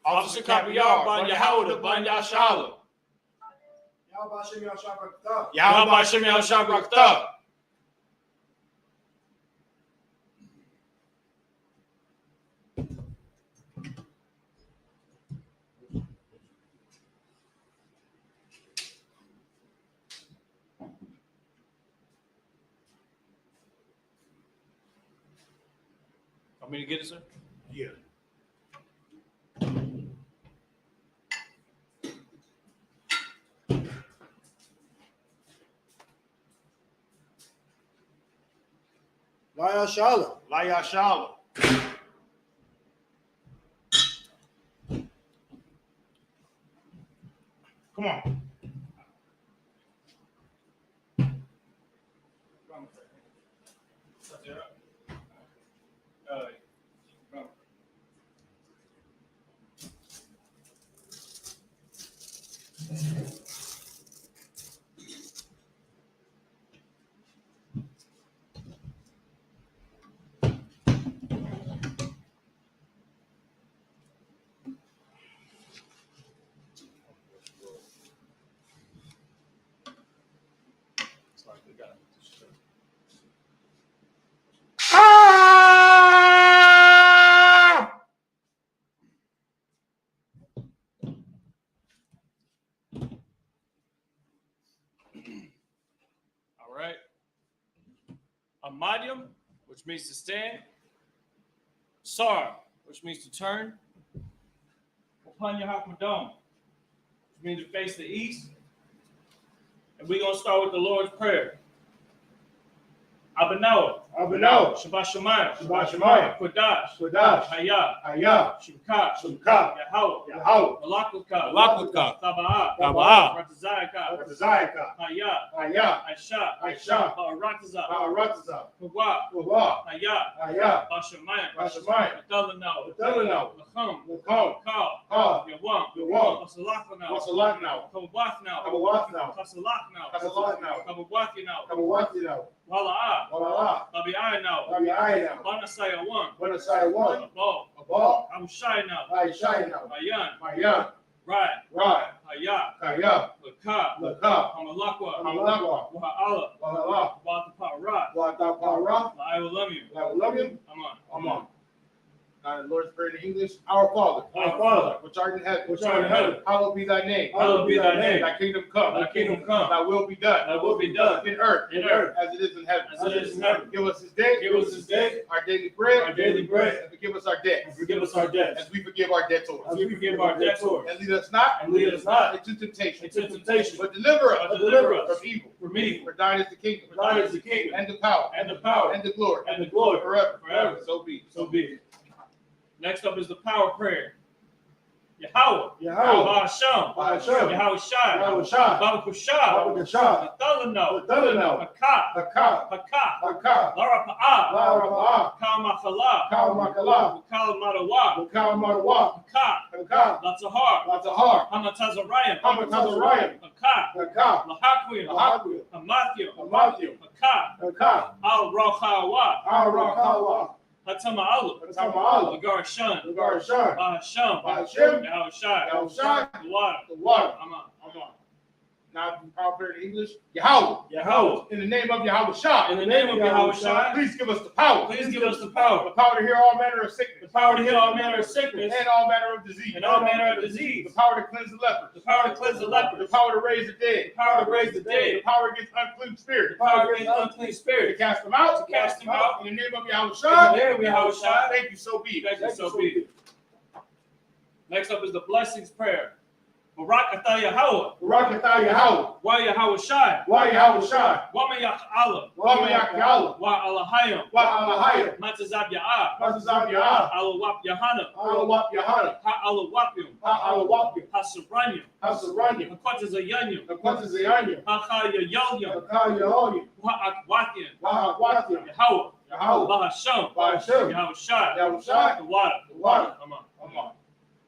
Officer Kapiyar, Ban Yahawah, Ban Yashala. Yahweh Shem Yahshua Brakta. Want me to get it, sir? Yeah. Layashala. Layashala. Come on. All right. Amadium, which means to stand. Sar, which means to turn. Upanya Hakmadam, which means to face the east. And we're going to start with the Lord's Prayer. Abanawa. Abanawa. Shabbat Shemayim. Shabbat Shemayim. Kodash. Kodash. Hayah. Hayah. Shimka. Shimka. Yahweh. Yahweh. Malakuka. Malakuka. Taba'ah. Taba'ah. Ratazayaka. Ratazayaka. Hayah. Hayah. Aisha. Aisha. Ha'arataza. Ha'arataza. Kugwa. Kugwa. Hayah. Hayah. Bashamayim. Bashamayim. Batalanaw. Batalanaw. Lacham. Lacham. Kal. Kal. Yawam. Yawam. Wasalakanaw. Wasalakanaw. Kabawatnaw. Kabawatnaw. Kasalaknaw. Kasalaknaw. Kabawatinaw. Kabawatinaw. Wala'ah. Wala'ah. Labi'aynaw. Labi'aynaw. Banasaya 1. Banasaya 1. Abal. Abal. Amushaynaw. Aishaynaw. Mayan. Mayan. Right. Right. Hayah. Hayah. Lakah. Lakah. Hamalakwa. Hamalakwa. Waha'ala. Wala'ah. Watapa'arat. Watapa'arat. La'aywalamyu. La'aywalamyu. Aman. Aman. Now, the Lord's Prayer in English. Our Father. Our Father. Which art in heaven. Which art in heaven. Hallowed be thy name. Hallowed be thy name. Thy kingdom come. Thy kingdom come. Thy will be done. Thy will be done. In earth. In earth. As it is in heaven. As it is in heaven. Give us this day. Give us this day. Our daily bread. Our daily bread. And forgive us our debts. And forgive us our debts. As we forgive our debtors. As we forgive our debtors. And lead us not. And lead us not into temptation. into temptation. But deliver us. But deliver us from evil. from evil. For thine is the kingdom. For thine is the kingdom. And the power. And the power. And the glory. And the glory. Forever. Forever. So be. So be it. Next up is the power prayer. Yahweh. Yahweh. Hashem. Hashem. Yahweh Shai. Yahweh Shai. Baba Kushah. Baba Kushah. Natalano. Natalano. Hakah. Hakah. Hakah. Hakah. Lara Pa'ah. Lara Pa'ah. Kal Makala. Kal Makala. Kal Madawa. Kal Madawa. Hakah. Hakah. Latzahar. Latzahar. Hamatazarayim. Hamatazarayim. Hakah. Hakah. Lahakwim. Lahakwim. Hamathiu. Hamathiu. Hakah. Hakah. Al Rochawa. Al Rakawa. Hatama'alu. Hatama'alu. Lagar Shan. Lagar Shan. Bahasham. Bahasham. Yahweh Shai. Yahweh Shai. The water. The water. Aman. Now, power prayer in English. Yahweh. Yahweh. In the name of Yahweh Shai. In the name of Yahweh Shai. Please give us the power. Please give us the power. The power to heal all manner of sickness. The power to heal all manner of sickness. And all manner of disease. And all manner of disease. The power to cleanse the leper. The power to cleanse the leper. The power to raise the dead. The power to raise the The dead. power against unclean spirits. The power against unclean To spirits. cast them out. To cast them out. In the name of Yahweh In Shai. the name of Yahweh Shai. Thank you, so be it. Thank you, so be it. Next up is the blessings prayer. Barak atah Yahweh. Barak atah Yahweh. Wa Yahweh Shai. Wa Yahweh Shai. Wa Mayach Allah. Wa Mayach Allah. Wa Alahayim. Wa Alahayim. Matazab Ya'ah. Matazab Ya'ah. Alawap Yahana. Alawap Yahana. Ha Alawapim. Ha Alawapim. Ha Sabranyim. Ha Sabranyim. Ha Kwatazayanyim. Ha Kwatazayanyim. Ha Cha Yayolyim. Ha Yayolyim. Wa Akwatyim. Wa Akwatyim. Yahweh. Yahweh. Bahasham. Bahasham. Yahweh Shai. Yahweh Shai. The water. The water. Come on. Come on.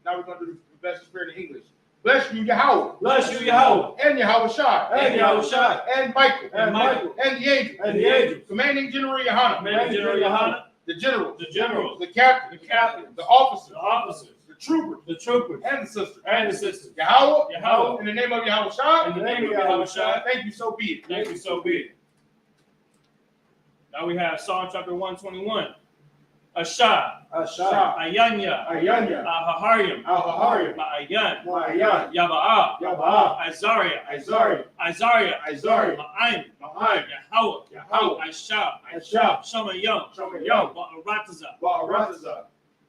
Now we're going to do the confession spirit in English. Bless you, Yahweh. Bless you, Yahweh. And Yahweh Shai. And Yahweh Shai. And Michael. And Michael. And the angels. And the angels. Commanding General Yohana. Commanding General Yohana. the generals, the generals, the captains, the captains, the officers, the officers, the troopers, the troopers, and the sisters. and the sisters. Yahweh, Yahweh, in the name of Yahweh in the name of Yahweh, thank you, so be it. thank you, so be it. Now we have Psalm chapter 121. Asha, Asha. Ayanya, Ayanya. Ahaharyam, Ahaharyam. Ma'ayan, Ma'ayan. Yaba'a, Yaba'a. Azariah, Isariah. Isaiah, Isariah. Ma'aim, Ma'aim. Yahweh, Yahweh. Aisha, Asha. Shamayam, Shamayam. Ba'arataza, Ba'arataza.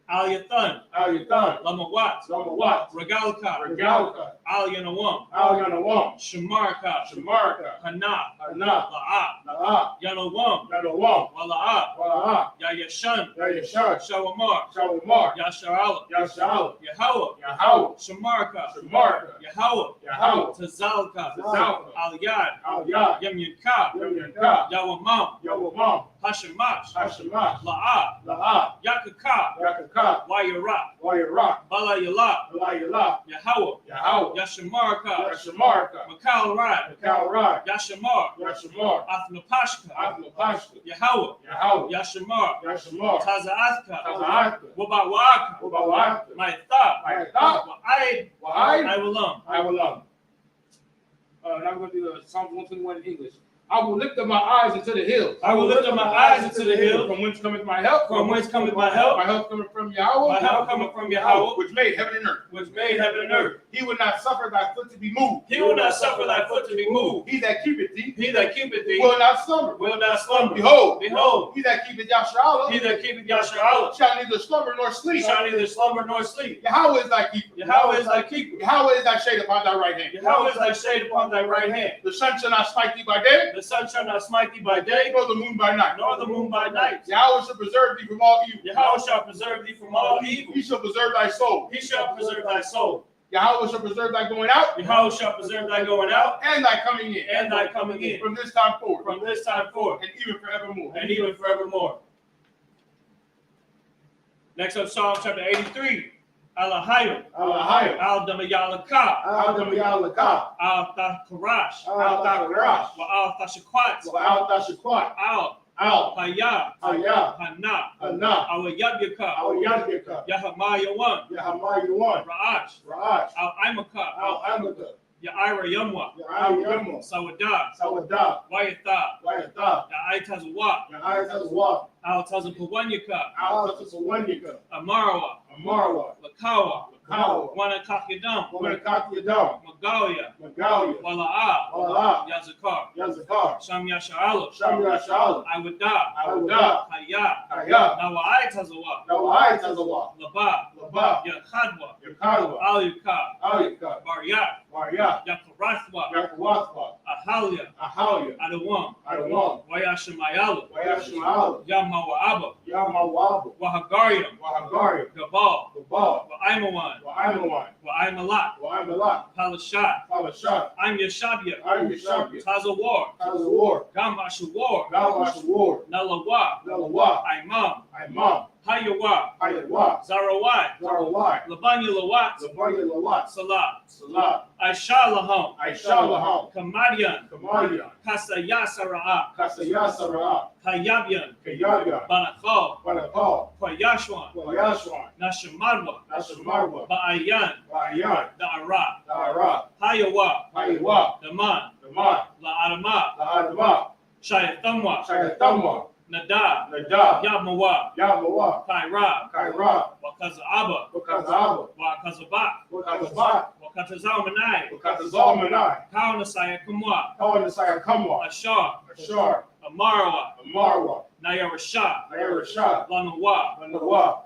Al-Yathan, Al-Yathan. Lamawat, Lamawat. Regalka, Regalka. Al-Yanawam, Al-Yanawam. Shamarka, Shamarka. Hana, Hana. La'a, Na'a. Yanawam, Yanawam. Wala'a, Wala'a. Yayashan, Yayashan. Shawamar, Shawamar. Yasharala, Yasha'al. Yahweh, Yahweh. Shamarka, Shamarka. Yahweh, Yahweh. Tazalka, Tazalka. Al-Yad, Al-Yad. Yamyunka, Yamyanka. Yawamam, Yawamam. Hashemash, Hashemash. La'a, La'a. Yakaka, Yakaka. Wayara, Wayara. Bala Yala, Yala. Yahweh, Yahweh. Yashamarka, Yashamarka. Makal Rai, Kalrai. Yashamar, Yashamar. Athnapashka, Athnapashka. Yahweh, Yahweh. Yashamar, Yashamar. Tazaathka, Taza'aka. Wabawaka, Wabawaka. Maitha, Maitha. Wa'ai, Wa'ai. Iwalam. I will love. Now we're going to do the Psalm 121 in English. I will lift up my eyes into the hills. I will lift up my eyes into the hills. From whence cometh my help? From whence cometh my help? My help cometh from Yahweh. My help cometh from Yahweh, which made heaven and earth. which made heaven and earth. He will not suffer thy foot to be moved. He will not suffer thy foot to be moved. He that keepeth thee He that keepeth thee will not slumber. will not slumber. Behold, Behold, he that keepeth Yahshua he that keepeth Yasharala shall neither slumber nor sleep. shall neither slumber nor sleep. Yahweh is thy keeper. Yahweh is thy keeper. Yahweh is thy shade upon thy right hand. Yahweh is thy shade upon thy right hand. The sun shall not smite thee by day, The sun shall not smite thee by day, nor the moon by night. nor the moon by night. Yahweh shall preserve thee from all evil. Yahweh shall preserve thee from all evil. He shall preserve thy soul. He shall preserve thy soul. Yahweh shall preserve thy going out Yahweh shall preserve thy going out and thy coming in. and thy coming in From this time forward. from this time forth And even forevermore. and even forevermore. Next up, Psalm chapter 83. Alahayim, Alahayim. Al-Damayalaka, Al-Damayalaka. Al-Thakarash, Al-Thakarash. Al-Thashakwat, Al-Tashakwat. Al-Haya, Haya. Hana, Hana. Al-Yabyaka, Al-Yadika. Yahamayawan, Yahamayawan. Ra'ash, Ra'ash. Al-Imaka, Al-Amaka. Ya'ira Yamwa, Ya'ayyamu. Sawadah, Sawadah. Wayatha, Wayatha. Ya'aitazwa, Ya'ayatazwa. Al-Tazapawanyaka, Al-Tasawanyika. Amarawa, Amarwa. Lakawa, Lakawa. Wanakakidam, Wamanakakiyadam. Magalia, Magalia. Wala'a, Wala'a. Yazakar, Yazakar. Sham Yasha'ala, Shamya Sha'ala. Iwada, Iwada. Haya, Haya. Nawa'aitazawa, Nawa'aitazawa. Laba, Laba. Yakhadwa, Yakadwa. Aliyuka, Alika. Baryak, Warya. Yakarathwa, Yakuwathwa. Ahalia, Ahalia. Adawam, Adawam. Wayashamayala, Wayashma'ala. Yamawa'aba, Yamawabu. Wahagariam, Wahagari. Gabal, Gabal. Wa'aimawan, Wa'aimawan. Wa'aimalak, Wa'aimalak. Palashat, Palashat. I'm Yashabia, I'm Yashabia. Tazawar, Tazawar. Gamashawar, Gawashawar. Nalawa, Nalawa. Imam, Imam. Hayawa, Hayadwa. Zarawai, Zarawai. Labanya Lawat, Zabanya Lawat. Salat, Salat. Aishalaham, Aishalaham. Kamadian, Kamadian. Kasayasara'a, Kasayasara. Kayabian, Kayabya. Banakal, Banakal. Kwayashwan, Wayashwan. Nashamadwa, Nashamarwa. Ba'ayan, Wayan. Da'ara, Dara. Hayawa, Haywa. Daman, Daman. La'adama, Lahadama. Shayathamwa, Shayatamwa. Nadab, Nadab. Yamawa, Yamawa. Kaira, Kaira. Wakaza'aba, Wakazaba. Wakazabak, Wakazaba. Wakatazamanai, Wakazalmanai. Kaunasaya Kumwa, Kawanasaya Kamwa. Ashar, Ashar. Amarawa, Amarwa. Nayarasha, Nayarasha. Lanawa, Manawa.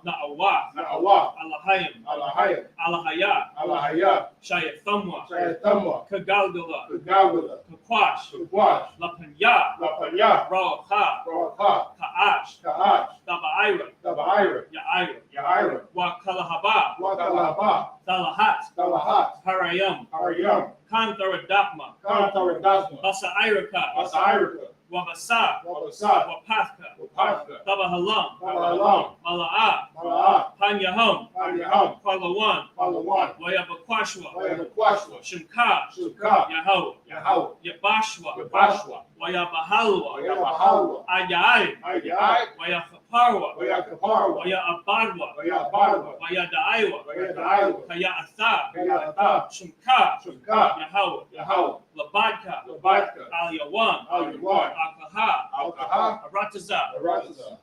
Na'awa, Na'awa. Alahayim, Alahaya. Alahaya, Alahaya. Shayathamwa, Shayatamwa. Kagalgala, Kagawala. Kakwash, Kukwash. Lapanya, Lapanya. Rawakha, Rawaka. Ka'ash, Ka'ash. Tabaira, Tabaira. Ya'ira, Yaira. Wakalahaba, Wakalaba. Talahat, Talahat. Harayam, Aryam. Kantaradakma, Kantaradasma. Basairaka, Asairika. Wabasa, Wabasat. Wapathka, Wapaka. Tabahalam, Malalam. Mala'a, Mala'a. Panyaham, Anyaham. Kwalawan, Palawan. Wayabakwashwa, Wayakwashwa. Shimka, Shukka. Yahweh, Yahweh. Yabashwa, Yabashwa. Waya Bahalwa, Waya Bahalwa, Ayai, Ayai, Waya Kaparwa, Waya Kaparwa, Waya Abadwa, Waya Badwa, Waya Daiwa, Waya Daiwa, Kaya Asa, Kaya Ata, Shumka, Shumka, Yahweh, Yahweh, Labadka, Labadka, Al Yawan, Al Yawan, Akaha, Al-Kahah, Arataza. Arataza.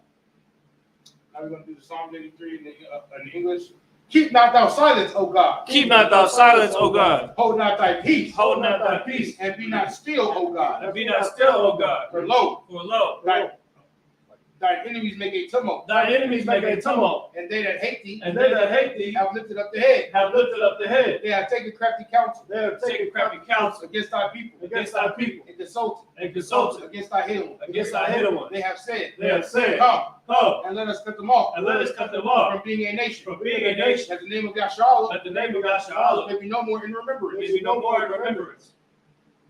Now we're going to do the Psalm 83 in English. Keep not thou silence, O God. Keep not thou silence, O God. Hold not thy peace. Hold not thy peace. And be not still, O God. And be not still, O God. For lo, For lo, thy enemies make a tumult. thy enemies make a tumult, And they that hate thee and they that hate thee have lifted up the head. have lifted up the head. They have taken crafty counsel They have Taken crafty counsel against thy people. against thy people, And consulted and consulted against thy hidden. against thy hidden one. They have said, They have said, Come, Come, and let us cut them off and let us cut them off from being a nation. from being a nation. That the name of Yahshua Let the name of Yahshua may be no more in may remembrance. be no more in remembrance.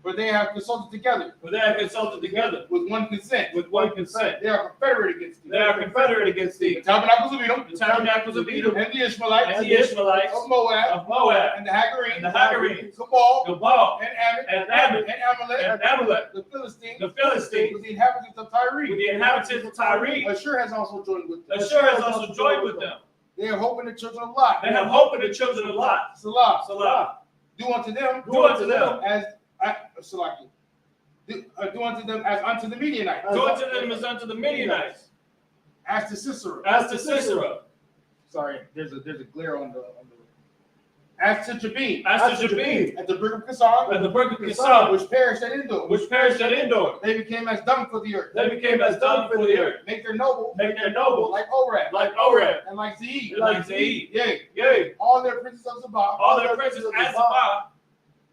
For they have consulted together For they have consulted together with one consent. with one consent. They are confederate against thee. They are confederate against The thee. tabernacles of Edom, The tabernacles of Edom, and the Ishmaelites, and the Ishmaelites of Moab, of Moab, and the Hagarenes, and the Hagarenes, Cabal, Gabal, and Ammon, and Ammon, and Amalek, and Amalek, the Philistines, the Philistines, with the inhabitants of Tyre. with the inhabitants of Tyre. Ashur has also joined with them. Ashur has also joined with them. They have hope in the children of Lot. They have hope in the children of Lot. Salah. Salah. Do unto them, Do unto them as Salaki. Do unto them as unto the Midianites. Do unto them as unto the Midianites. As to Sisera. As to Sisera. Sorry, there's a glare on the. As to Jabin. As to Jabin. At the brook of Kasam. At the brook of Kisam, Which perished at Endor. which perished at Endor. They became as dung for the earth. They became as dung for the earth. Make their nobles Make their nobles like Oreb. like Oreb, And like Zeid. and like Zeid. Yea. Yea, All their princes of Zabah. all their princes as Zabah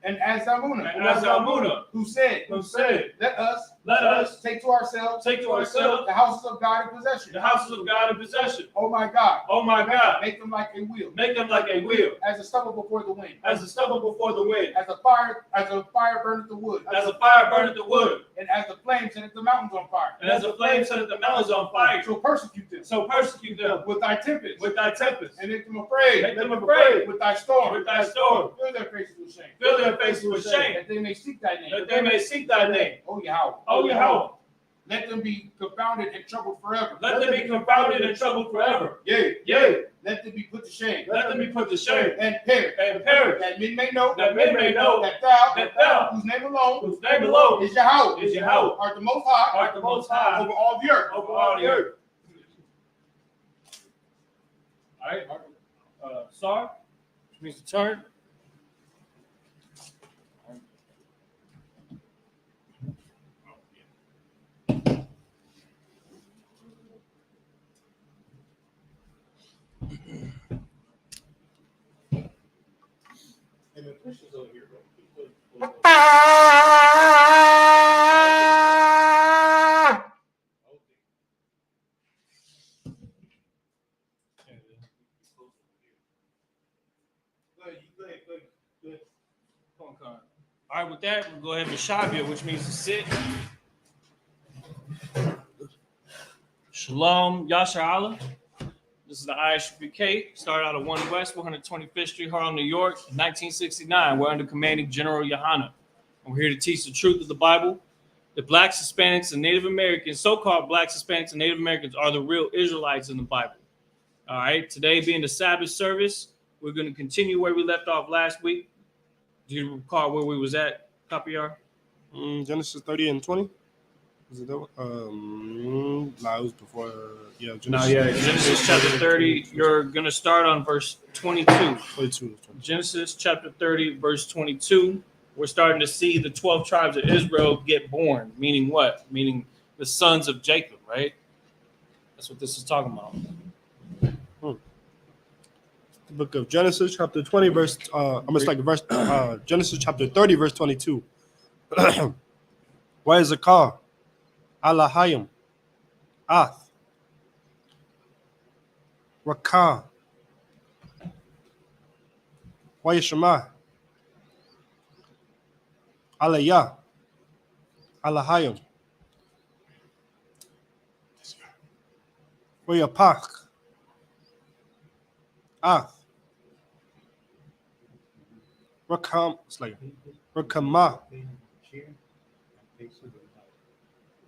And as Zalmunna. and as Zalmunna, Who said, who said, Let us take to ourselves take to ourselves the houses of God in possession. the houses of God in possession. Oh my God. Oh my God, Make them like a wheel. make them like a wheel, As a stubble before the wind. as the stubble before the wind, As a fire burneth the wood. as a fire burneth the wood, And as the flame setteth the mountains on fire. and as the flame setteth the mountains on fire. So persecute them So persecute them with thy tempest. with thy tempest, And make them afraid. make them afraid With thy storm. with thy storm. Fill their faces with shame. Fill their faces with shame, That they may seek thy name. that they may seek thy name. Oh Yahweh. O Yahweh, Let them be confounded and troubled forever. let them be confounded and troubled forever. Yea. Yea, Let them be put to shame. let them be put to shame And perish. and perish, That men may know. that men may know That thou. that thou, Whose name alone. whose name alone Is Yahweh. is Yahweh, Art the most high. art the most high Over all the earth. over all the earth. All right, Sar, which means to turn. And the Christians over here, bro. All right, with that, we'll go ahead and Shavia, which means to sit. Shalom, Yasha Allah. This is the Isupk. Started out at 1 West, 125th Street, Harlem, New York, in 1969. We're under commanding General Yohana. And we're here to teach the truth of the Bible. The blacks, Hispanics, and Native Americans, so-called blacks, Hispanics, and Native Americans are the real Israelites in the Bible. All right, today being the Sabbath service, we're going to continue where we left off last week. Do you recall where we was at, Kapiar? Genesis 30 and 20. Is it that one? It was before. Genesis chapter 30. You're going to start on verse 22. 22. Genesis chapter 30, verse 22. We're starting to see the 12 tribes of Israel get born. Meaning what? Meaning the sons of Jacob, right? That's what this is talking about. The book of Genesis, chapter 20, verse. Genesis chapter 30, verse 22. Why is it called? Alahayim, Ath, Rakah, Wayashama, Alayah, Alahayim, Wayapak, Ath, Rakam, it's like Rakama,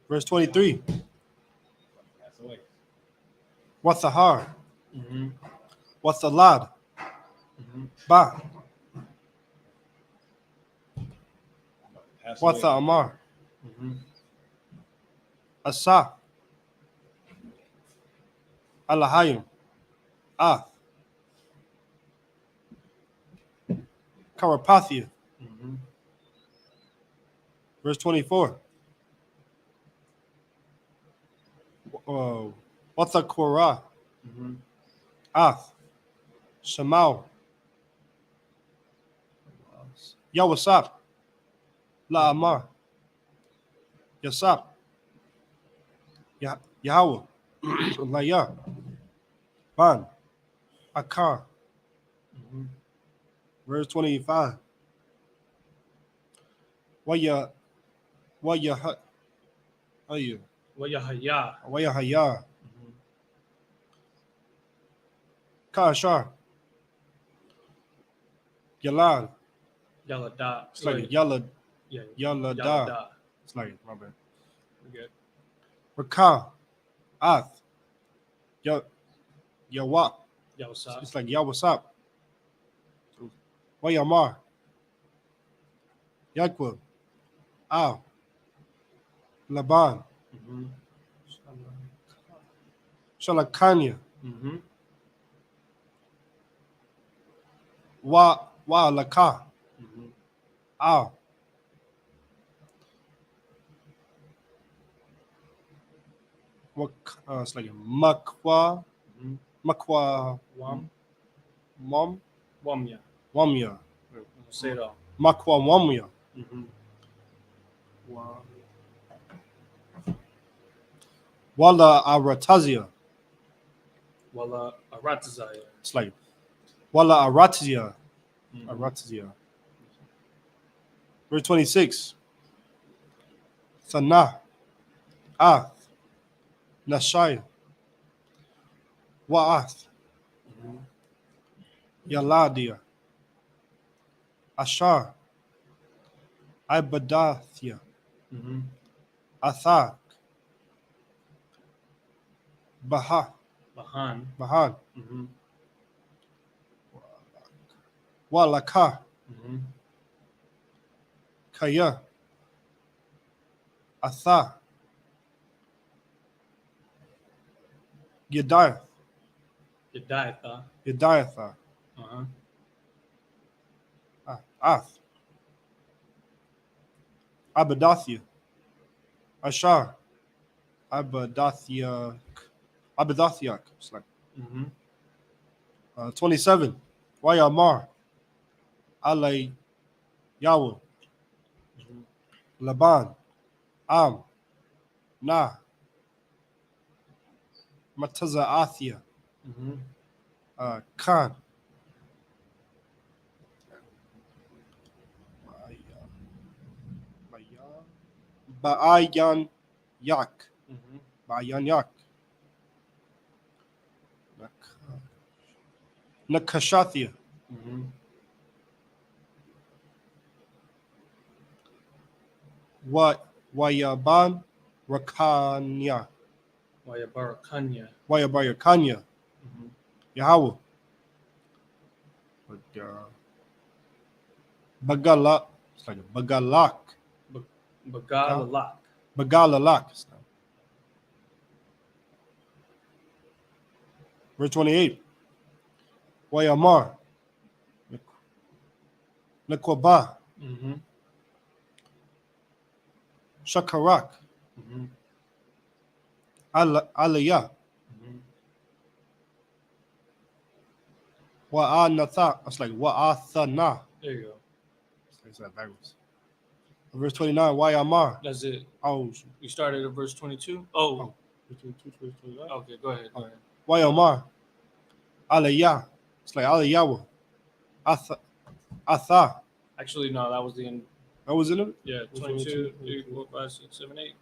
Verse 23. Pass away. Wathahar. Mm-hmm. Wathalad. Mm-hmm. Ba. Pass away. Watha Amar. Mm-hmm. Asa. Alahayim. Ah. Karapathia. Mm-hmm. Verse 24. Wathakora. Mm-hmm. Ath. Shemau. Yawasap. La Amar. Yasap. Yahweh. Laya. Ban. Akar. Mm-hmm. Verse 25. Waya. Waya. Waya. Wayahaya. Waya Haya. Mm-hmm. Kashar. Yalad. Yalada. It's like Yalad. Yeah. Yalada. Yalada. It's like, my bad. Okay. Rakah. Ath. Yawap. Yawasa. It's like Yawasap. Wayamar. Yaquib. Al. Laban. Mm-hmm. Shalakanya. Mm-hmm. Wa Laka. Mm-hmm. Al. It's like Makwa. Mm-hmm. Makwa. Wam. Mom. Wamya. Wamya. Say it all. Makwa Wamya. Mm-hmm. Wala Aratazia. Wala Aratazaya. It's like Wala Aratazia. Mm-hmm. Aratazia. Verse 26. Sana. Ath. Nashai. Wa'ath. Mm-hmm. Yaladia. Ashar. Ibadathia. Mm-hmm. Athak. Bahan. Bahan. Mm-hmm. Walaka. Mm-hmm. Kaya. Atha. Yediath. Yediatha. Yediatha. Uh-huh. Ath. Abadathia. Ashar. Abadathiak. Abadathiak. It's like Mm-hmm. 27. Wayamar. Alay. Yahweh. Mm-hmm. Laban. Am. Na. Matazaathia. Mm-hmm. Khan. Ba'ayan Yak. Mm-hmm. Ba'ayan Yak. Nakashathia. Mm-hmm. Wayaban Rakanya. Wayabarakanya. Wayabarakanya. Mm-hmm. Yahweh. Bagala. It's like Bagalak. Bagalalak. Bagalalak. Verse 28. Wayamar. Nakwaba. Mm-hmm. Shakarak. Mm-hmm. Aliyah. Mm-hmm. Wa'anatha. It's like Wa'athana. There you go. It's that backwards. Verse 29. Wayamar. That's it. Oh. You started at verse 22? Oh. Oh. Okay, go ahead. Go ahead. Wayamar. Aliyah. It's like Aliyah. Atha. Actually, no, that was the end. That was in it? Yeah, 22, 3, 4, 5, 6, 7, 8.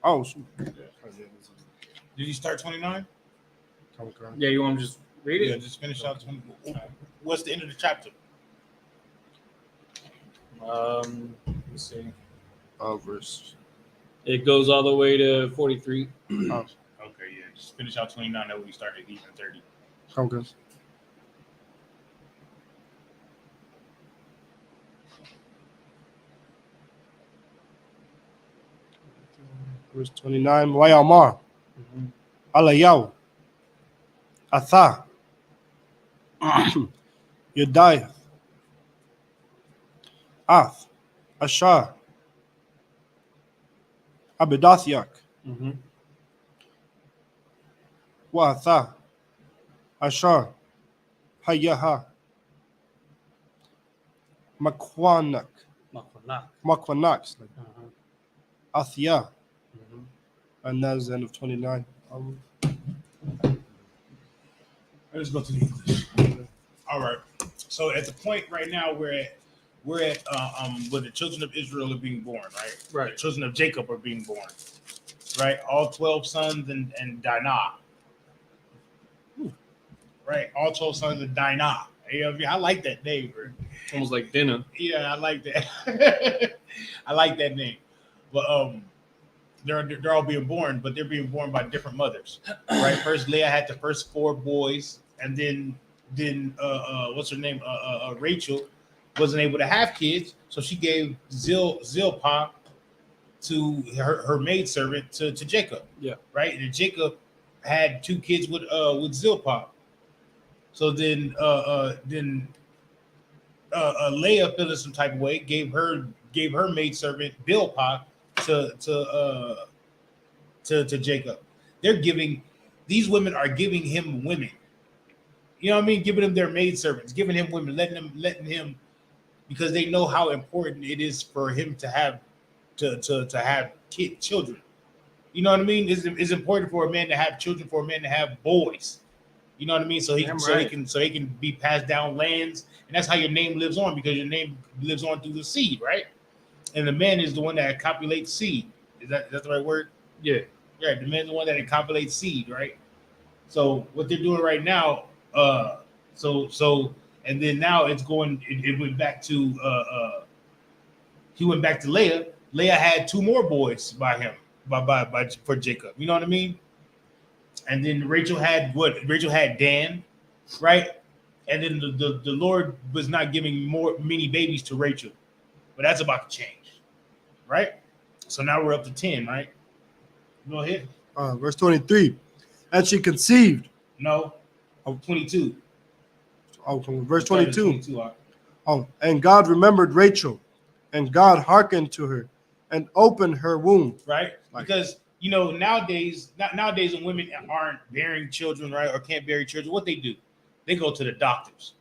Oh, shoot. Did you start 29? Yeah, you want to just read it? Yeah, just finish out 20. What's the end of the chapter? Let's see. Verse. It goes all the way to 43. Oh, Okay, yeah. Just finish out 29. That way we start at even 30. okay. Verse 29. Wayamar. Alayaw. Atha. Yediah. Ath. Ashar. Abidathyak. Mm-hmm. Watha. Ashar. Hayaha. Makwanak. Makwanak. Athia. And that's the end of 29. Let's go to the English. All right. So at the point right now we're at where the children of Israel are being born, right? Right. The children of Jacob are being born, right? All 12 sons and Dinah, right? All 12 sons of Dinah. I like that name, bro. Almost like dinner. Yeah, I like that. I like that name. But they're all being born, but they're being born by different mothers, right? First, Leah had the first 4 boys, and then what's her name? Rachel wasn't able to have kids, so she gave Zilpah to her maidservant to Jacob. Yeah. Right, and Jacob had 2 kids with Zilpah. So then Leah feeling some type of way gave her maidservant Bilpah to Jacob. These women are giving him women. You know what I mean? Giving him their maidservants, giving him women, letting him, because they know how important it is for him to have children. You know what I mean? It's important for a man to have children, for a man to have boys. You know what I mean? So he can be passed down lands, and that's how your name lives on, because your name lives on through the seed, right? And the man is the one that copulates seed. Is that the right word? Yeah. Yeah, the man's the one that copulates seed, right? So what they're doing right now, and then now it's going. It went back to he went back to Leah. Leah had 2 more boys by him, for Jacob. You know what I mean? And then Rachel had what? Rachel had Dan, right? And then the Lord was not giving many babies to Rachel, but that's about to change, right? So now we're up to 10, right? Go ahead. Verse 23. And she conceived. No, 22. Oh, verse 22. 22. Oh, and God remembered Rachel, and God hearkened to her, and opened her womb. Right? Because nowadays when women aren't bearing children, right, or can't bear children, what they do? They go to the doctors.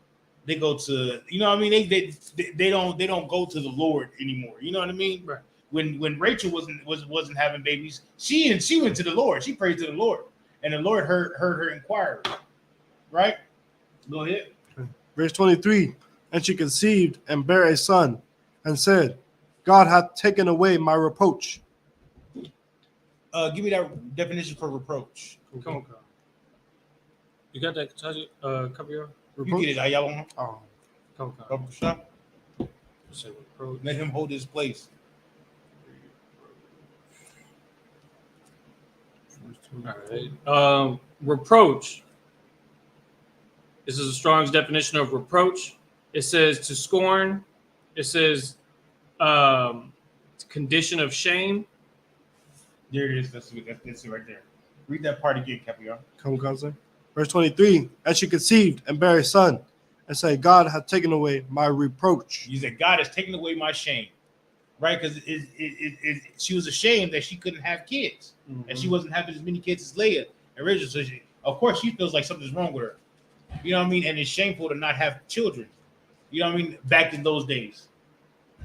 They go to, you know what I mean? They don't go to the Lord anymore. You know what I mean? Right. When Rachel wasn't having babies, she went to the Lord. She prayed to the Lord, and the Lord heard her inquiry. Right? Go ahead. Verse 23. And she conceived and bare a son, and said, God hath taken away my reproach. Give me that definition for reproach. Come on. You got that? Cover your You get it, Ayala. Oh, come. Shop. Say reproach. Let him hold his place. All right. Reproach. This is a Strong's definition of reproach. It says to scorn. It says condition of shame. There it is. That's it right there. Read that part again, Capion. come, sir. Verse 23. And she conceived and bare a son, and said, God hath taken away my reproach. You said, God has taken away my shame. Right? Because she was ashamed that she couldn't have kids. Mm-hmm. And she wasn't having as many kids as Leah originally. So of course, she feels like something's wrong with her. You know what I mean? And it's shameful to not have children. You know what I mean? Back in those days.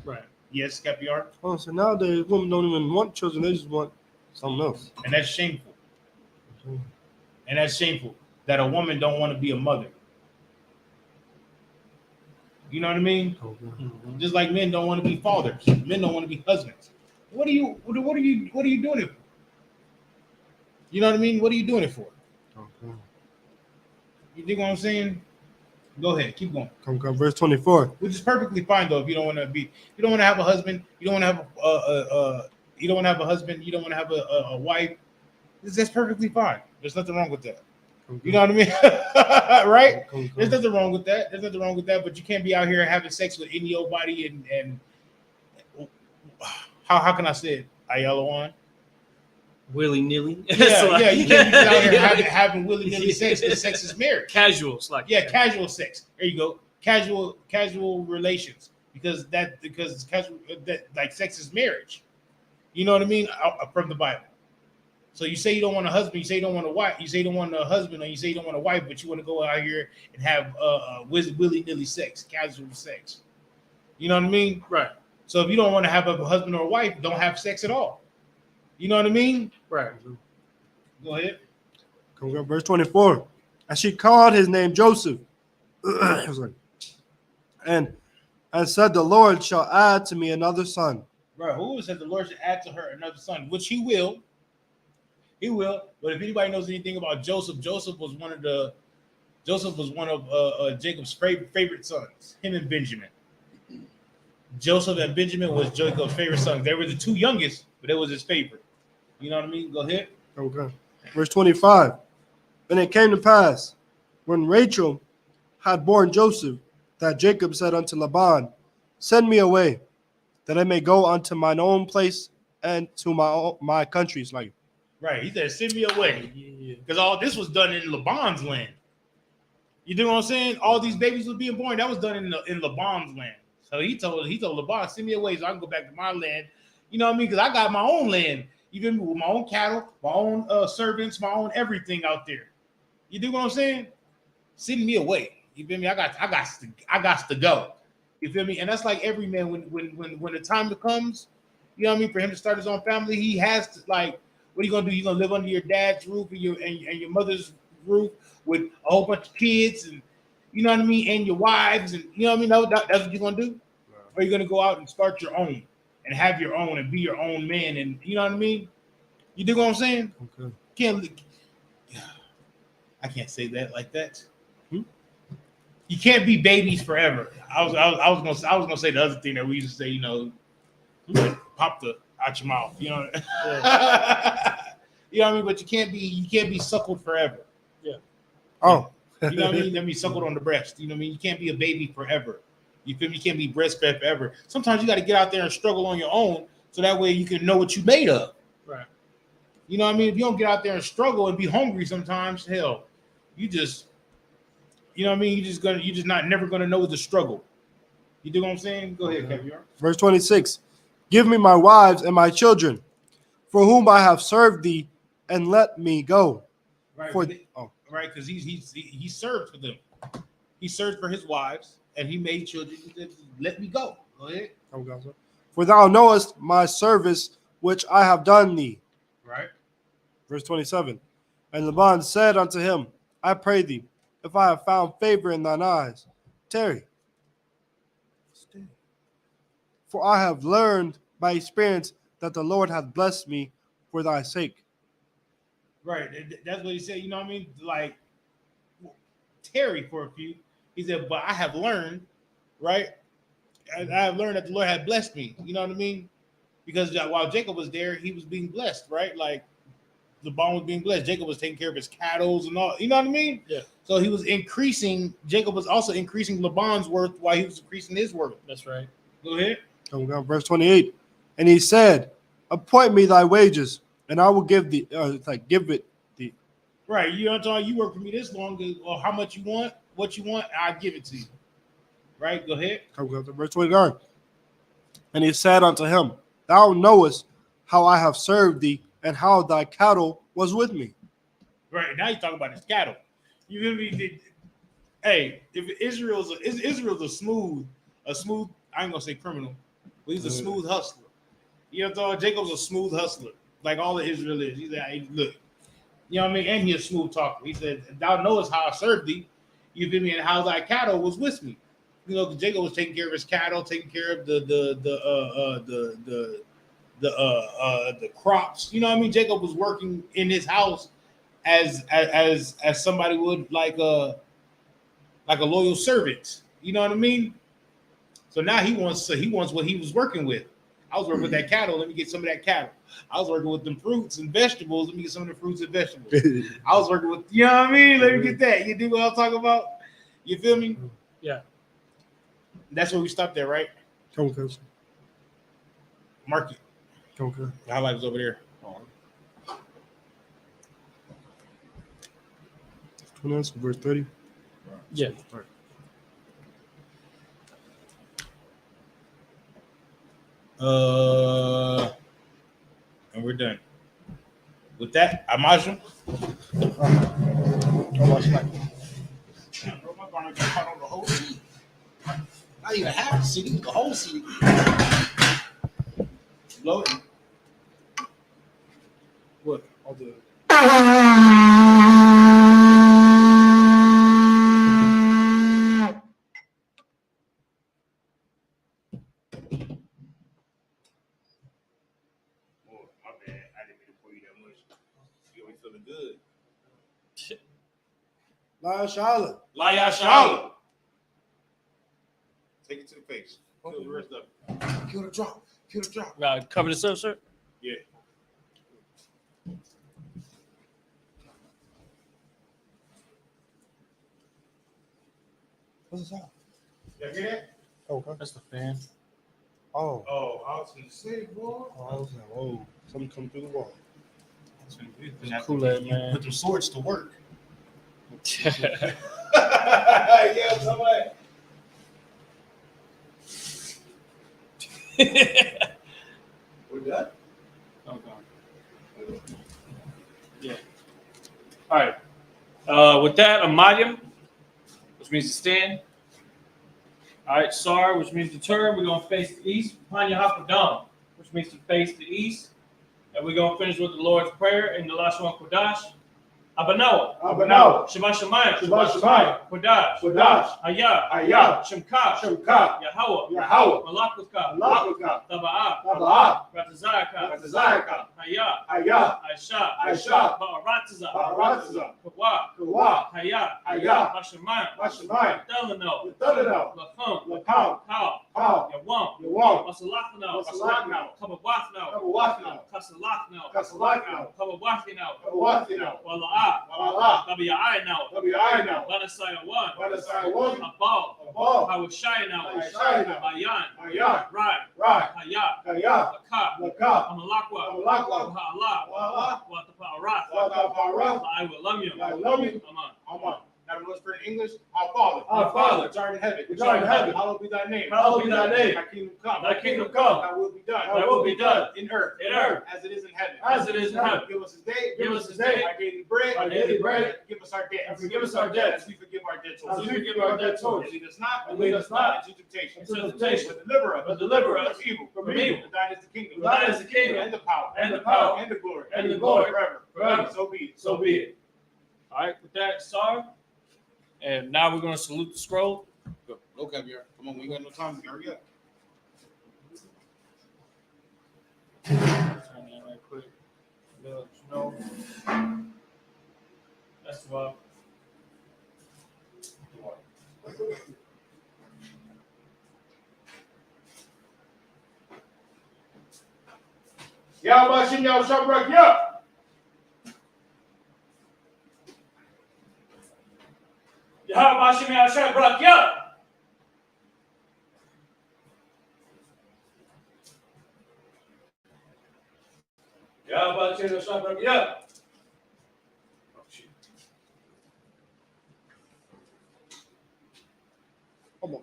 Right. Yes, Capion. Oh, so nowadays women don't even want children; they just want something else. And that's shameful. And that's shameful that a woman don't want to be a mother. You know what I mean? Mm-hmm. Just like men don't want to be fathers. Men don't want to be husbands. What are you doing it for? You know what I mean? What are you doing it for? You think what I'm saying? Go ahead, keep going. Come, verse 24. Which is perfectly fine though. If you don't want to have a husband, you don't want to have You don't want to have a husband. You don't want to have a wife. That's perfectly fine. There's nothing wrong with that. You know what I mean? Right? There's nothing wrong with that. There's nothing wrong with that. But you can't be out here having sex with any old body and how can I say it? Ayala Willy nilly. Yeah, you can't be out here having willy nilly sex because sex is marriage. Casuals, like Casual sex. There you go. Casual relations because casual like sex is marriage. You know what I mean? From the Bible. So you say you don't want a husband, you say you don't want a wife, you say you don't want a husband, or you say you don't want a wife, but you want to go out here and have willy nilly sex, casual sex. You know what I mean? Right. So if you don't want to have a husband or a wife, don't have sex at all. You know what I mean? Right. Go ahead. Verse 24. And she called his name Joseph. and said, the Lord shall add to me another son. Right. Who said the Lord should add to her another son, which he will. He will. But if anybody knows anything about Joseph, Joseph was one of Jacob's favorite sons, him and Benjamin. Joseph and Benjamin was Jacob's favorite sons. They were the two youngest, but it was his favorite. You know what I mean? Go ahead. Okay. Verse 25. And it came to pass, when Rachel had borne Joseph, that Jacob said unto Laban, send me away, that I may go unto mine own place and to my country's like. Right. He said, send me away. Because all this was done in Laban's land. You know what I'm saying? All these babies was being born. That was done in Laban's land. So he told Laban, send me away so I can go back to my land. You know what I mean? Because I got my own land. You feel me? With my own cattle, my own servants, my own everything out there. You do what I'm saying? Send me away. You feel me? I got to go. You feel me? And that's like every man when the time comes, you know what I mean, for him to start his own family, he has to, like, what are you gonna do? You gonna live under your dad's roof and your mother's roof with a whole bunch of kids and you know what I mean, and your wives and you know what I mean? That's what you're gonna do? Or you're gonna go out and start your own and have your own and be your own man and you know what I mean? You dig what I'm saying? Okay. I can't say that like that. You can't be babies forever. I was gonna say the other thing that we used to say, you know, pop the out your mouth, you know. You know what I mean? But you can't be suckled forever. Yeah. Oh. You know what I mean? That means suckled on the breast. You know what I mean? You can't be a baby forever. You feel me? You can't be breastfed forever. Sometimes you got to get out there and struggle on your own so that way you can know what you made of. Right. You know what I mean? If you don't get out there and struggle and be hungry sometimes, hell, you just, you know what I mean? You're just never gonna know the struggle. You do what I'm saying? Go ahead, Kevin. Verse 26. Give me my wives and my children, for whom I have served thee, and let me go. Right. Right, because he served for them. He served for his wives, and he made children. He said, let me go. Go ahead. For thou knowest my service which I have done thee. Right. Verse 27. And Laban said unto him, I pray thee, if I have found favor in thine eyes, tarry. For I have learned by experience that the Lord hath blessed me for thy sake. Right. That's what he said. You know what I mean? Like, tarry for a few. He said, but I have learned, right? I have learned that the Lord had blessed me. You know what I mean? Because while Jacob was there, he was being blessed, right? Like, Laban was being blessed. Jacob was taking care of his cattle and all. You know what I mean? Yeah. So he was increasing. Jacob was also increasing Laban's worth while he was increasing his worth. That's right. Go ahead. Verse 28. And he said, appoint me thy wages, and I will give thee, give it thee. Right. You know what I'm talking? You work for me this long, or how much you want, what you want, I give it to you. Right. Go ahead. Verse 29. And he said unto him, thou knowest how I have served thee, and how thy cattle was with me. Right. Now you're talking about his cattle. You feel me? Hey, if Israel's a smooth, I ain't gonna say criminal, but he's a smooth hustler. You know what I'm talking? Jacob's a smooth hustler, like all of Israel is. He's like, hey, look, you know what I mean? And he's a smooth talker. He said, thou knowest how I served thee, you feel me, and how thy cattle was with me. You know, Jacob was taking care of his cattle, taking care of the crops. You know what I mean? Jacob was working in his house as somebody would, like a loyal servant. You know what I mean? So now he wants what he was working with. I was working with that cattle. Let me get some of that cattle. I was working with them fruits and vegetables. Let me get some of the fruits and vegetables. I was working with, you know what I mean? Let me get that. You do what I'm talking about? You feel me? Yeah. That's where we stopped at, right? Okay. Market. Okay. The highlight was over there. 29, so verse 30. Yeah. And we're done. With that, Amajum. Not even half the city, the whole city. Loading. What? I'll do it. Oh, my bad. I didn't mean to pour you that much. You always feeling good. Lion Charlotte. Laya Shala. Take it to the face. Kill the rest of it. Kill the drop. Kill the drop. Cover this up, sir. Yeah. What's this out? Y'all hear that? Okay. That's the fan. Oh. Oh, I was gonna say, boy. Oh, I was like, whoa. Something come through the wall. Kool-Aid, man. Put them swords to work. Yeah. Yeah, somebody. We're done. Okay. Yeah. All right. With that, Amayim, which means to stand. All right, Sar, which means to turn. We're going to face the east. Panya Hapadam, which means to face the east. And we're going to finish with the Lord's Prayer in the last one, Kodash. Abanawa. Abanawa. Shabbat Shemayim. Shabbat Shemayim. Kodash. Kodash. Ayah. Ayah. Shemkah. Shemkah. Yahweh. Yahweh. Malakutka. Malakutka. Taba'ah. Taba'ah. Ratazayaka. Ratazayaka. Ayah. Ayah. Aisha. Aisha. Ba'aratiza. Ba'aratiza. Kawa. Kawa. Hayah. Ayah. Bashamayim. Bashamayim. Delano. Delano. Lachon. Lakam. Kal. Kal. Yawam. Yawam. Masalachno. Masalachno. Kabawafno. Kabawafno. Kasalachno. Kasalachno. Kabawafino. Kabawafino. Wala'ah. Wala'ah. Tabi'ayno. Tabi'ayno. Banasaya one. Banasaya one. Abal. Abal. Hawashayno. Hawashayno. Bayan. Bayan. Rai. Rai. Hayah. Hayah. Lakah. Lakah. Amalakwa. Amalakwa. Wa'ala. Wa'ala. Watapa'arath. Watapa'arath. I will love you. I love you. Aman. Amen. Now the Lord's Prayer in English. Our Father. Our Father. Which art in heaven. Which art in heaven. Hallowed be thy name. Hallowed be thy name. Thy kingdom come. Thy kingdom come. Thy will be done. Thy will be done. In earth. In earth. As it is in heaven. As it is in heaven. Give us this day. Give us this day our daily bread. our daily bread. Give us our debts. And forgive us our debts. As we forgive our debtors. As we forgive our debtors. And lead us not. And lead us not into temptation. into temptation. But deliver us. But deliver us from evil. from evil. For thine is the kingdom. For thine is the kingdom. And the power. And the power. And the glory. And the glory. Forever. Forever. So be it. So be it. All right, with that, Sar. And now we're going to salute the scroll. Go, Caviar. Come on, we ain't got no time. Hurry up. Turn that right quick. No. That's what. Y'all watching y'all Shabrak, yeah. Yahweh Hashem Yahshua Barak Yah. Yahweh Hashem Yahshua Barak Yah. Oh, shit. Come on.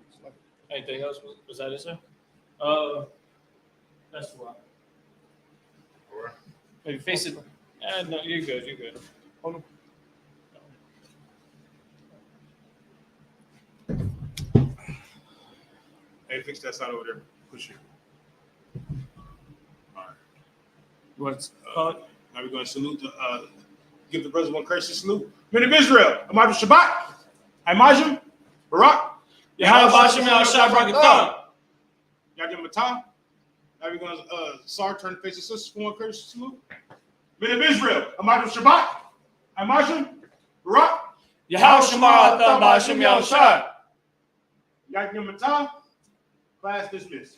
Anything else? Was that it, sir? That's the one. Maybe face it. No, you're good. You're good. Hold on. Hey, fix that side over there. Push it. All right. What's Now we're going to salute give the brothers one courtesy salute. Men of Israel, Amadu Shabbat, Imajim, Barak, Yahweh Hashem Yahshua Barak Yah. Y'all give him a time. Now we're going to Sar turn to face the sisters for one courtesy salute. Men of Israel, Amadu Shabbat, Imajim, Barak, Yahweh Hashem Yahshua. Y'all give him a time. Class dismissed.